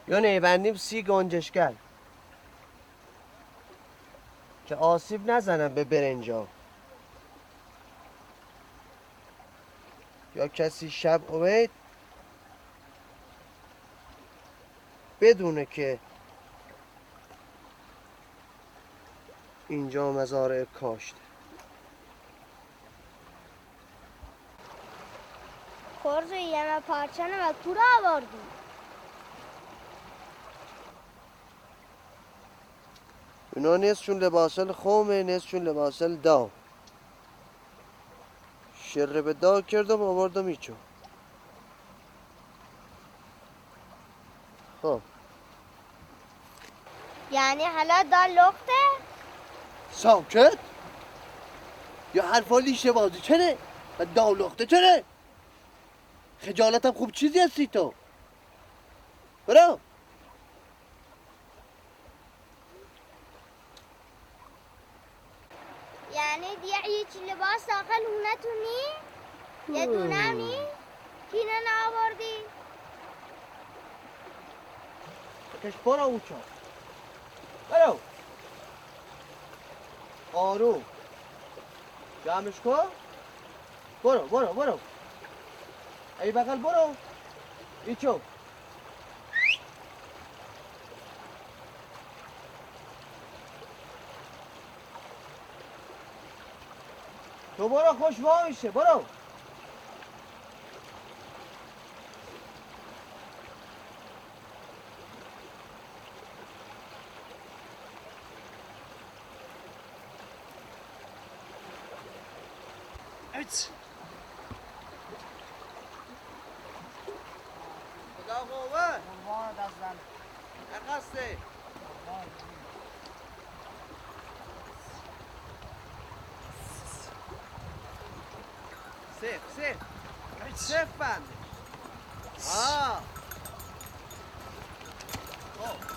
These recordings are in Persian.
یا نیبندیم 30 گنجشگر که آسیب نزنن به برنجا. یا کسی شب اومد بدونه که اینجا مزارع کاشته. خورزو یمه پارچانه و کورا آوردی. اونا نصفشون لباسل خومه، نصفشون لباسل داغ. شره به داغ کردم آوردم ایچو. خب یعنی حالا دار لخته؟ ساکت؟ یا حرفا لیشه بازی چنه؟ و داولخته چنه؟ خجالتم خوب چیزی هستی تو. برو. یعنی دیگه هیچ لباس داخل هونتونی؟ یه دونه نی؟ کینه نآوردی؟ کش برو اوچا. برو. آروم. جمعش کن. برو. ای بغل برو. ایچو. تو برو خوش میشه برو. Evet. خدا قوت. قربان دستم. نقصه. سیف. Evet. سیف بنده. آه. خب.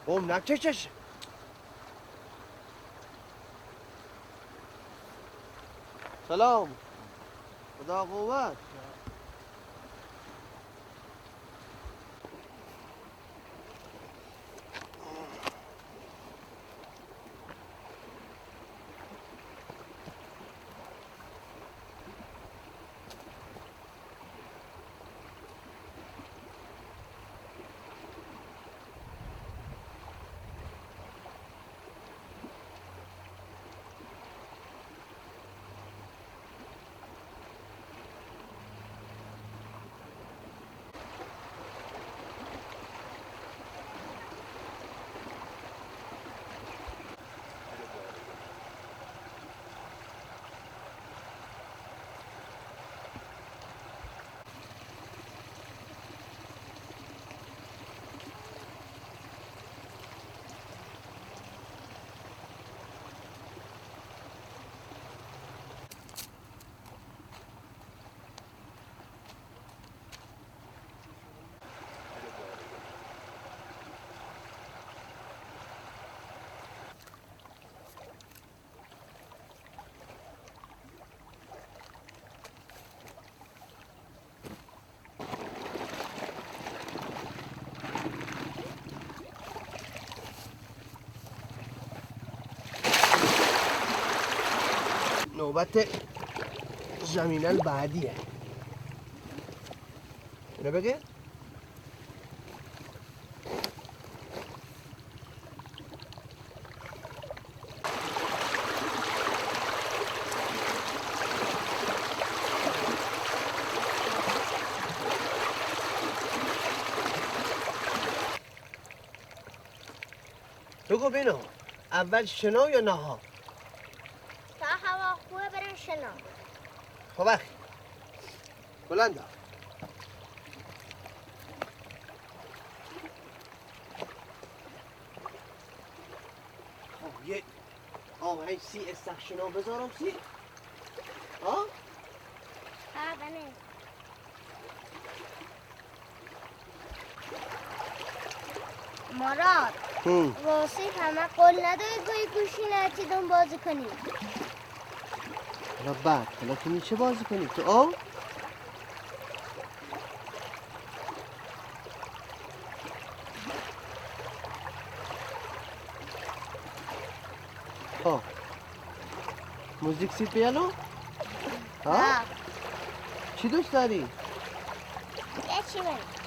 بوم نکشش. سلام. خدا قوت. نوبت زمینه بعدیه. اینو بگه. بگو بینو اول شنا یا نها؟ تا هوا خوبه برن شنا. خب بخی بلند یه آهنگ سی استخشنا بذارم سی؟ ها؟ بله. مراد واسه همه قول نداری گوی گوشی نرچیدون بازی کنی. حالا بعد حالا تو میشه بازی کنی تو آه؟ ها موزیک سی پیانو؟ ها؟ چی دوست داری؟ یه چی بری؟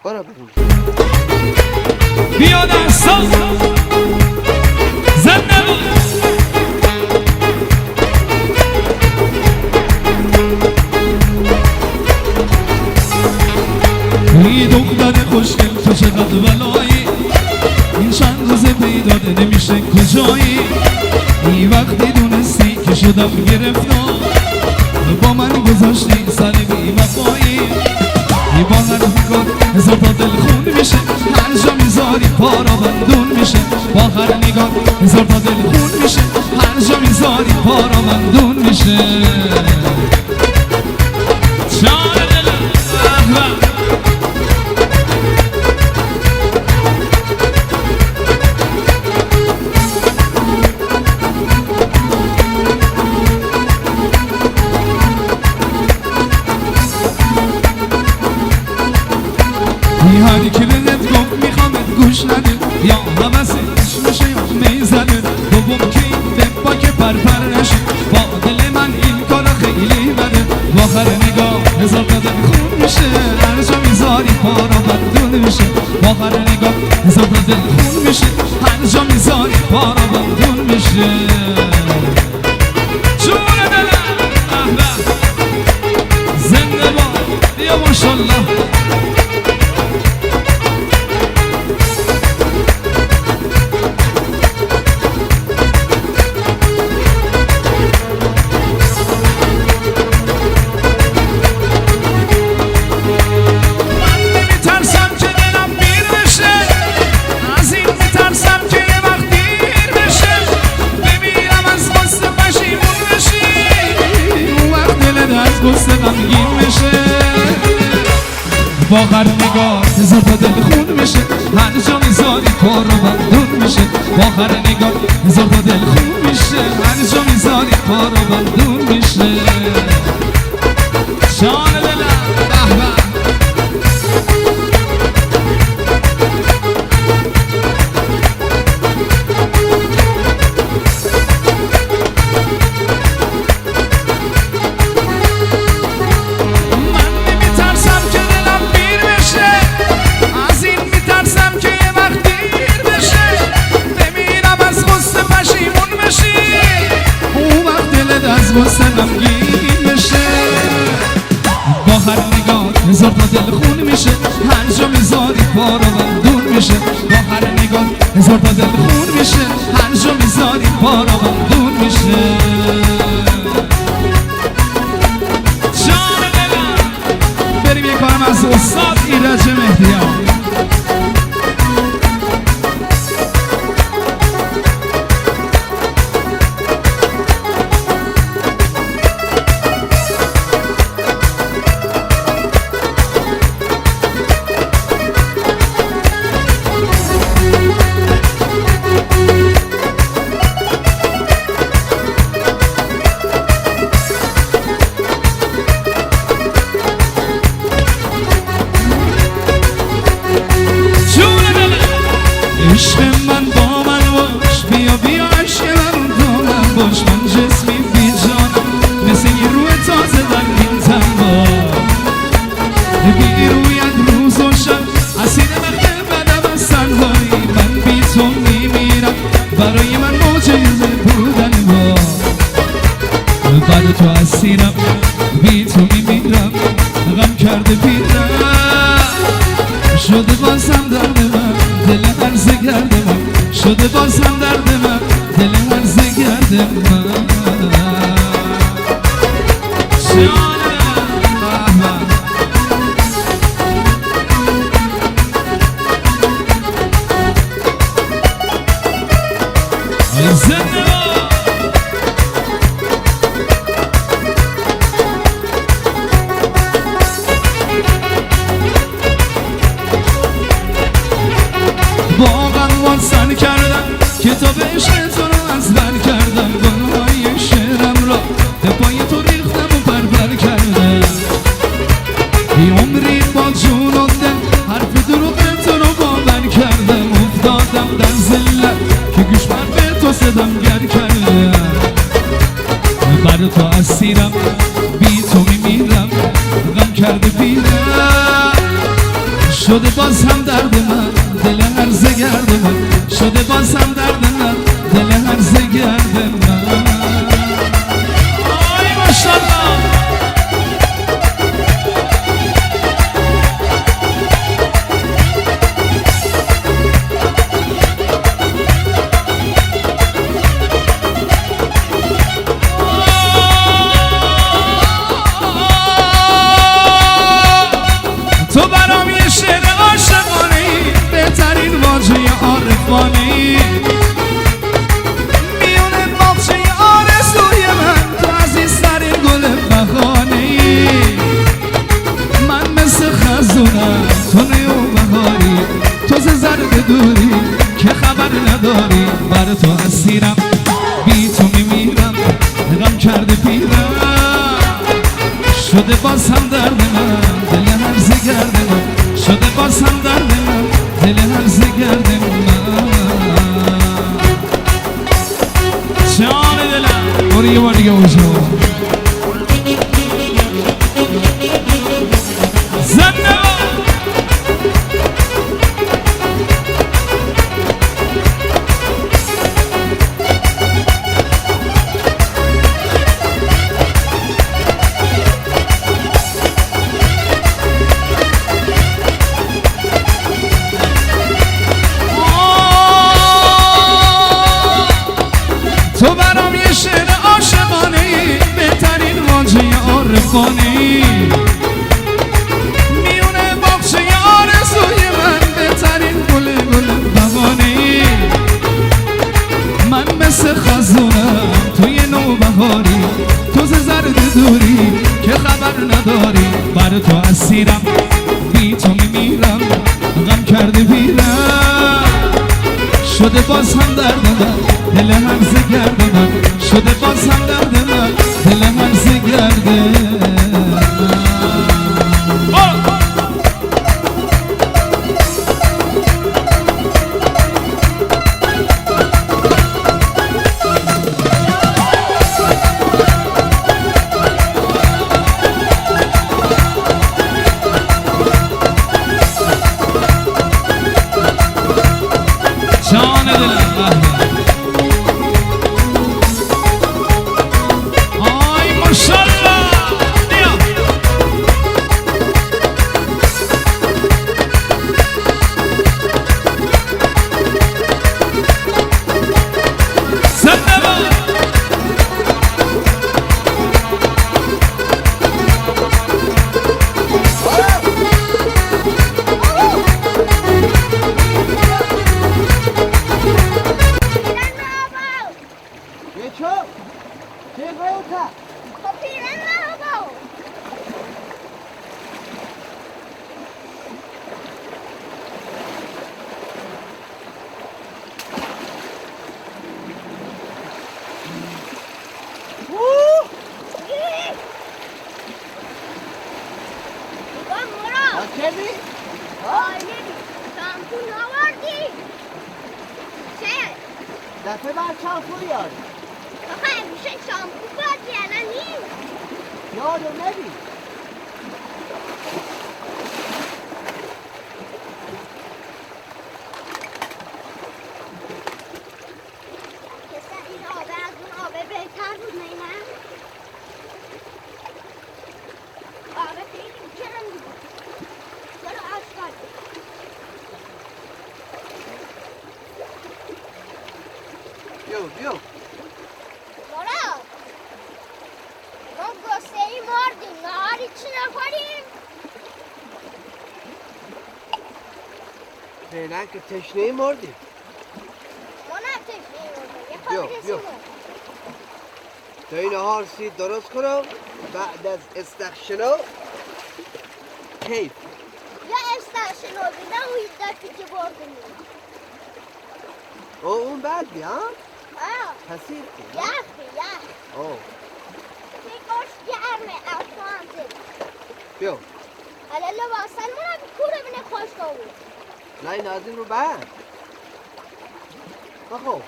برو بریم بیا دستان زنده بود ای دختر خوشگل تو چقدر بلایی این چند روز پیداده نمیشه کجایی ای وقتی دونستی که شدم گرفتار با من گذاشتی سر بی وفایی ای با هر نگاه هزار تا دل خون میشه هر جا میذاری پارا بندون میشه با هر نگاه هزار تا دل خون میشه هر جا میذاری پارا بندون میشه جان دلم هری که بهت گفت میخوامت گوش نده یا حوثش میشه یا میزنه دوم که این دبا که پرپر نشه با دل من این کارا خیلی بده با آخر نگاه هزار تا دل خون میشه هر جا میذاری پارا بندون میشه با آخر نگاه هزار تا دل خون میشه هر جا میذاری پارا بندون میشه جون دلم زنده باد بیا ماشالله گسته غمگین میشه با هر نگاه هزار تا دل خون میشه هر جا میذاری پارو بندون میشه با هر نگاه هزار تا دل خون میشه هر جا میذاری پارو بندون میشه جان دلم به به غصه غمگین میشه با هر نگاه هزار تا دل خون میشه هر جا میذاری پارو بندون میشه با هر نگاه هزار تا دل خون میشه هر جا میذاری پارو بندون میشه جان دلم بریم یه کارم از استاد ایرج مهدیان عشق من با من باش بیا بیا عشق من با من باش من جسمی بی جانم مثل یه روح تازه رنگین تنبا بی رویت روز و شب اسیر وقت بدم از تنهایی من بی تو میمیرم برای من معجزه بودن با بعد تو اسیرم بی تو میمیرم غم کرده پیرم شده بازم درد من دل عرضه کرده من شده بازم درد من دل هرزه گرد من سر کردم کتاب عشق تو رو از بر کردم گلهای شعرم را به پای تو ریختم و پرپر کردم بی عمری با جون و دل حرف دروغ تو رو باور کردم افتادم در ذلت که گوش به تو صدام گر کردم بر تو اسیرم بی تو میمیرم غم کرده پیرم شده باز هم درد من دل هرزه گرد من شده باز هم درد من دل هرزه گرد من آی ماشالله تو برام یه شعر عاشقانه‌ای بهترین واژه عارفانه‌ای میونه باغچه آرزوی من تو عزیزترین گل بهانه‌ای من مثل خزونم تو نی و بهاری تو ز زرد دوری که خبر نداری بر تو اسیرم بی تو میمیرم غم کرده پیرم شده باز هم درد من دل هرزه گرد من شده باز هم درد من دل هرزه گرد من جان دلم برو یه بار دیگه باشو زنده تو برام یه شعر عاشقانه‌ای بهترین واژه عارفانه‌ای میونه باغچه آرزوی من بهترین گل بهانه‌ای من مثل خزونم توی نوبهاری تو ز زرد دوری که خبر نداری بر تو اسیرم بی تو میمیرم غم کرده پیرم شده باز هم درد من دل هرزه گرد من شده باز هم درد من دل هرزه گرد من جان دلم آی ماشالله بیا زنده باد کردی؟ آره شامپو ناوردی؟ چه؟ دفعه بعد شامپو یاد آخه همیشه شامپو بردی الان نیست یادم نبی کسا این آبه از اون آبه بهتر بود نه؟ آبه خیلی کم بود چرا آشکار فعلا که تشنه مردی. ما نه تشنه مردم. یه بیا، خواب بیا. رسیمون. تا این نهار سید درست کنم بعد از استخشنا کیف. یا استشنو بیدم و یدکی که بردیم. اون بعد بیا یخی حسیر که یخ. اوه بیکاش گرمه افغان زد. بیا حالا لباسن مونه کوره بینه خوش بود. لای نازیم رو بعد بخو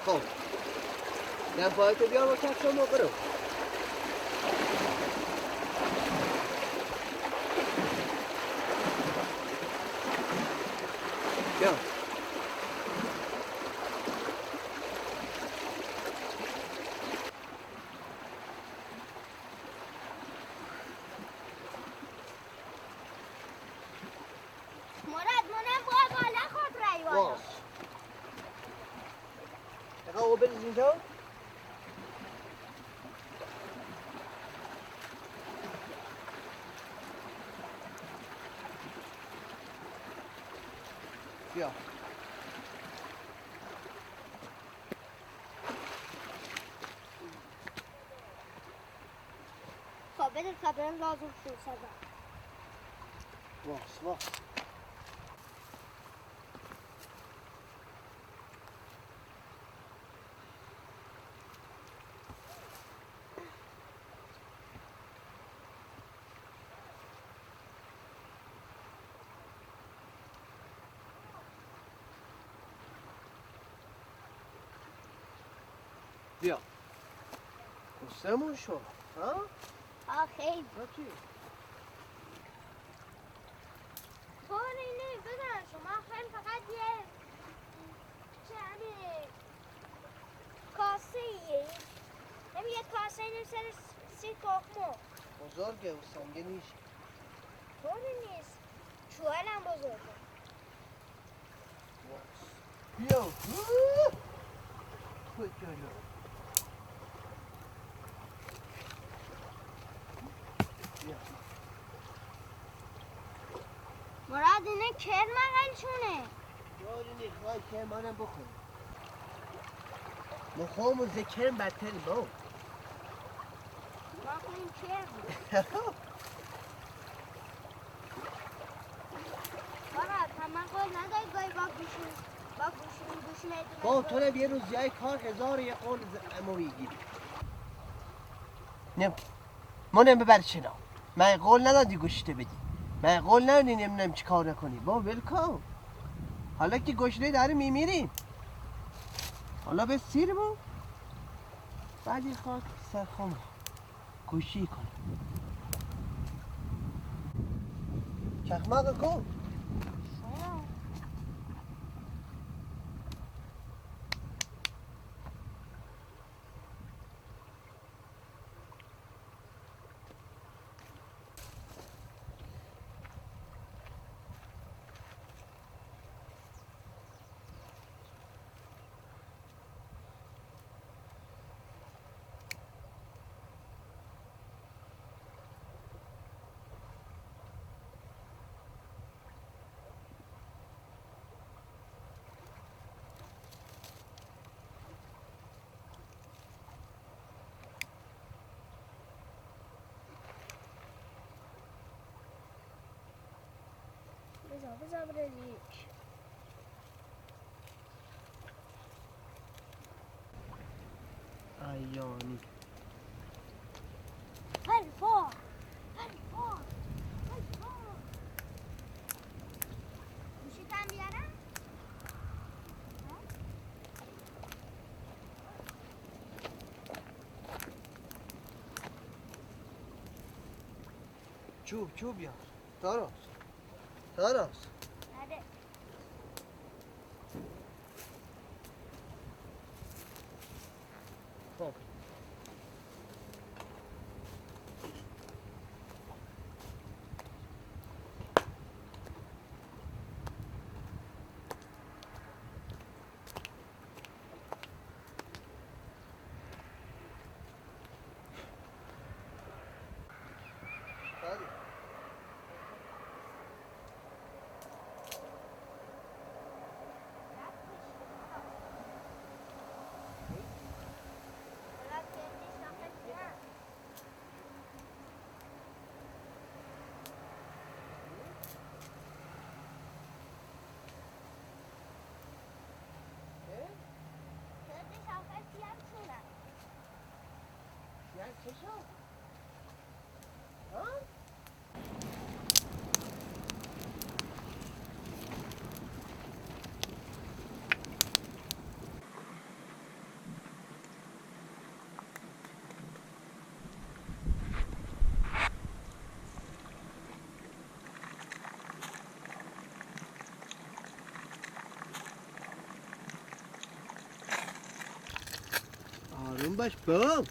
خب دفاعتو بیار با کفش ما برو بیا مراد منم بالا خود رای بالا. باش دقیقه او بریز اینجا بیا خب بده خبرم لازم شد سبا. باش بیا گستمون شو ها؟ خیلی چی؟ تو اینه بزن شما خیلی فقط یه چه کاسه ایه یه کاسه اینه سر 30 تخمو بزرگه و سنگینیش طوری نیست چوهلم بزرگه بیا کجا مراد اینه کرمقل چونه یاری نیخواه که منم بخور مخوام و ذکرم بدتری با ما کنیم کرم مراد همه قول نداری گاهی با گوش میدونه با تو نم یه روز جای کار 1000 یه قول امو میگیری نم منم ببر شنا من قول ندادی گوشته بدی من قول ندادی نمیدونم چی کار نکنی با ولکن حالا که گشنه داره میمیریم حالا به سیر با بعدی خاک سرخم گوشی کن چخمق کن بذار برزیک ایانی حلفا گوشیتم بیارم چوب بیار تاراس تاراس آره خب آروم باش باب.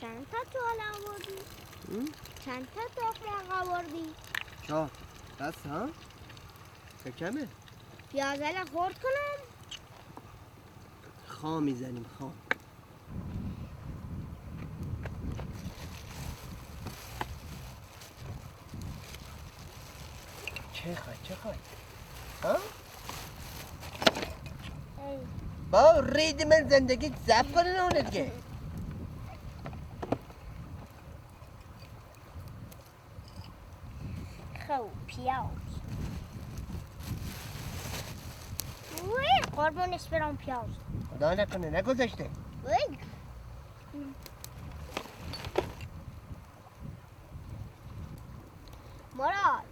چند تا توال آوردی؟ چند تا تخم آوردی؟ 4 بس ها؟ چه کمه؟ پیازه خورد کنم؟ خام میزنیم خام. چه خواهی؟ ها؟ با رید من زندگی زب کنه اونه دیگه. خب پیاز وی قربونش برم پیاز خدا نکنه نگذاشته. وی مراد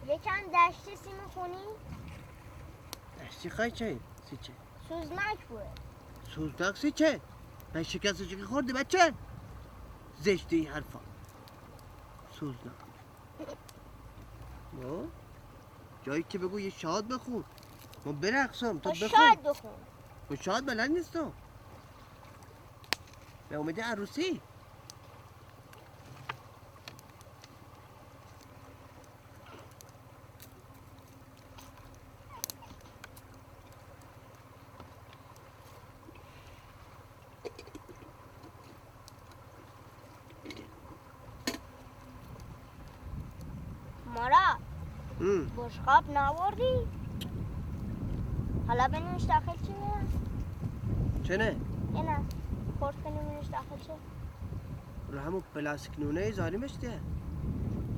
یکم دشتی سی میخونی؟ چی خواهی چه؟ سی چه؟ سوزناک بود سوزناک سی چه؟ من شکست چه خوردی بچه؟ زشته ای حرفا. سوزناک با جایی که بگو یه شاد بخون. ما برقصم تو بخون. شاد بخون. من شاد بلد نیستم. به امید عروسی. مراد بشقاب ناوردی؟ حالا بنوش داخل چی میاد؟ چه نه؟ اینه خورد کنی بنوش داخل چه؟ رو همون پلاستیک نونه زاریمش ده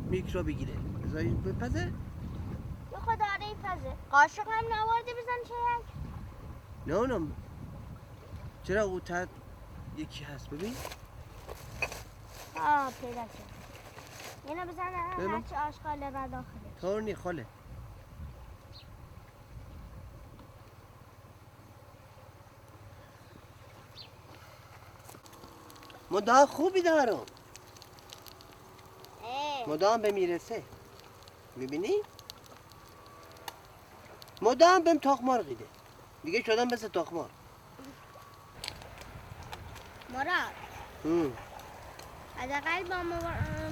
میکرو بگیره بذاری بپزه؟ به خدا آره پزه قاشق هم ناورده بزن چه یک؟ نه چرا او تحت یکی هست ببین؟ پیدا شد اینو بزن هرچی آشغاله را داخله طور خاله مدام خوبی دارم مدام به میرسه میبینی؟ مدام بهم تخمار قیده دیگه شدم مثل تخمار مراد حداقل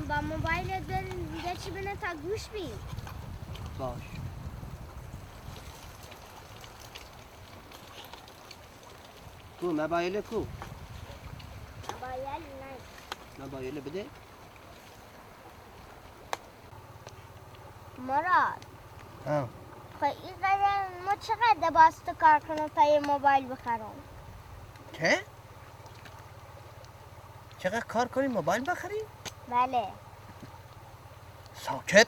با موبایلت دیگه چی بینه تا گوش بی باش کو موبایل کو موبایل بده مراد ها خب این قدر ما چقدر باست کار کنم تا یه موبایل بخرم چه؟ چقدر کار کنی موبایل بخری؟ بله ساکت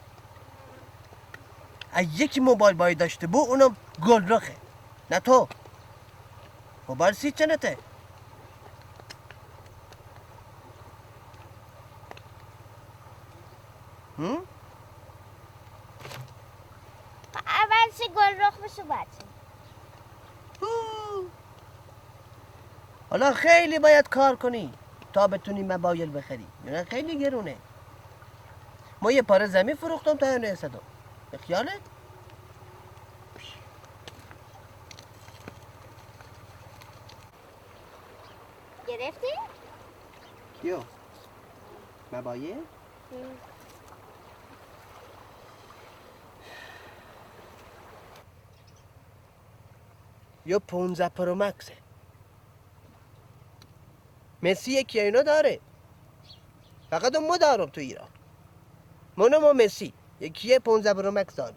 یکی موبایل باید داشته بو اونم گل رخه نه تو موبایل سی چنته اول سی گل رخ بشو بچه حالا خیلی باید کار کنی تا بتونی موبایل بخری یعنی خیلی گرونه ما یه پاره زمین فروختم تا اینو حسدم به خیالت گرفتی؟ کیو؟ موبایل؟ یا 15 پرو مکسه مسی یکی اینا داره فقط ما دارم تو ایران منو ما مسی یکیه 15 برمک دارم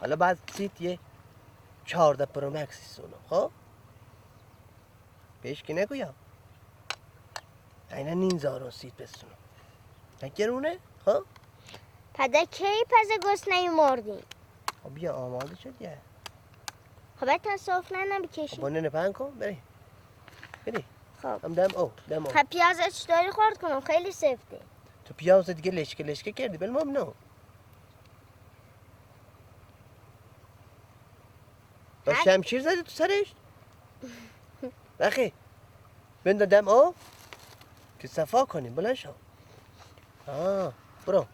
حالا بعد سیت یه 14 پرومکسی سونو خب بهش که نگویم اینا 9000 سیت بسونم نگرونه خب پدا کی پس گسنه مردیم خب بیا آماده شد یه خب تا صفنه نبکشی با ننه پهن کن بری خب هم دم او خب پیاز چطوری خورد کنم خیلی سفته تو پیاز دیگه لشکه کردی بل ممنوع با شمشیر زدی تو سرش بخی بنده دم او که صفا کنیم بلند شو برو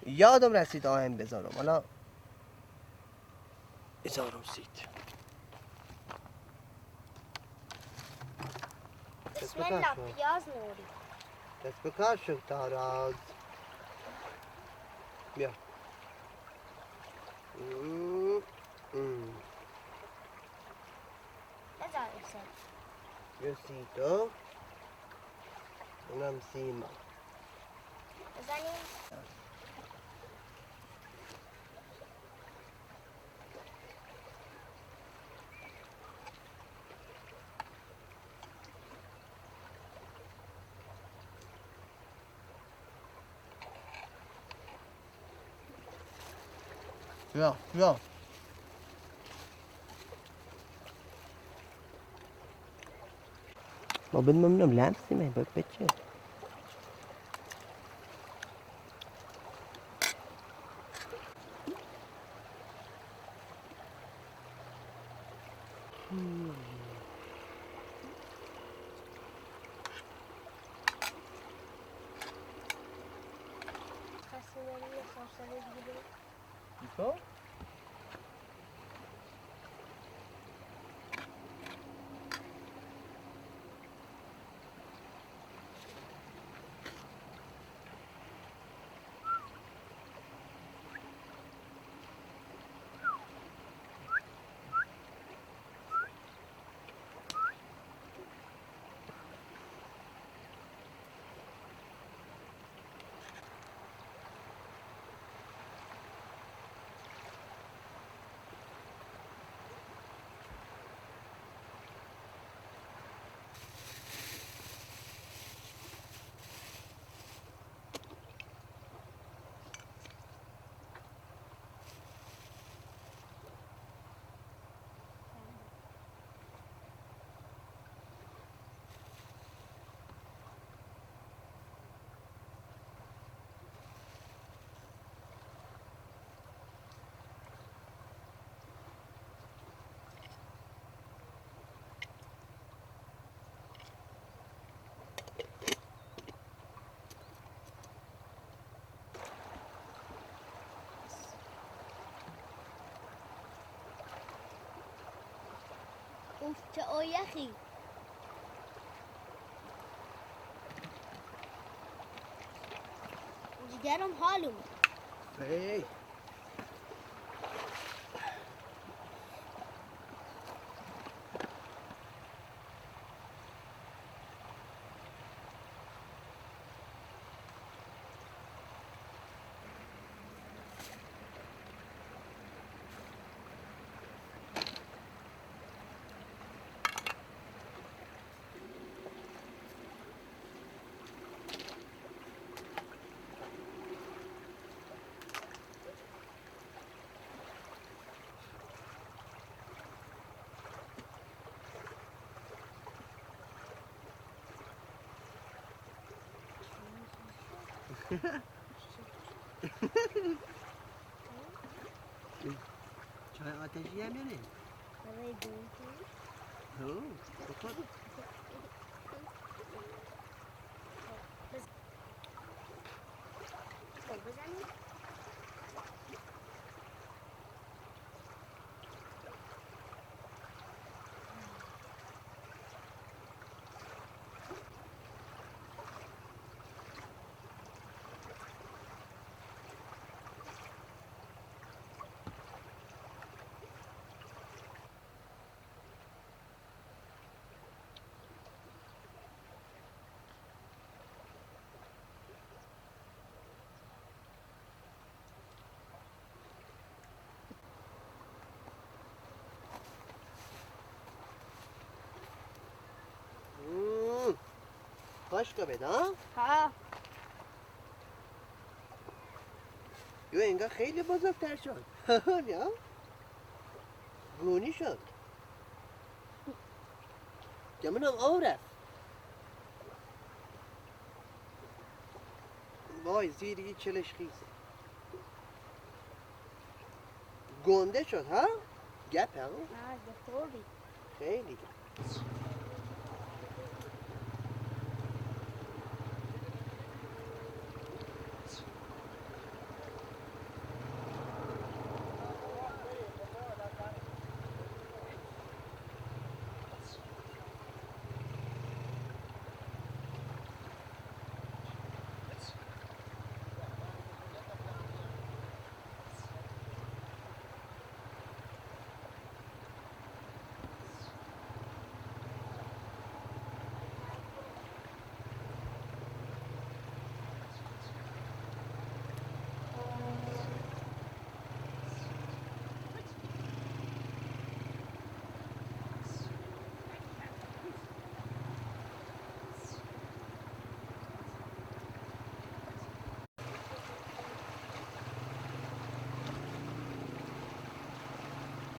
یادم رسید آهن بذارم حالا بذارم سید بسم الله پیاز نوری دست بکار شد تاراز بیا بذار سر یه سیدو اونم سیما بزنیم بیا ما بدمم لمسی من باید بچه اوف چه آیخی جگرم حالم چای آتشی هم یعنی؟ برای دون بخور بزنیم کاشکا بده ها؟ ها یو انگار خیلی بزرگتر شد یا؟ گونی شد گمونم آب رفت وای زیری چلش خیز گنده شد ها؟ گپه ها؟ نه دکتری خیلی گپ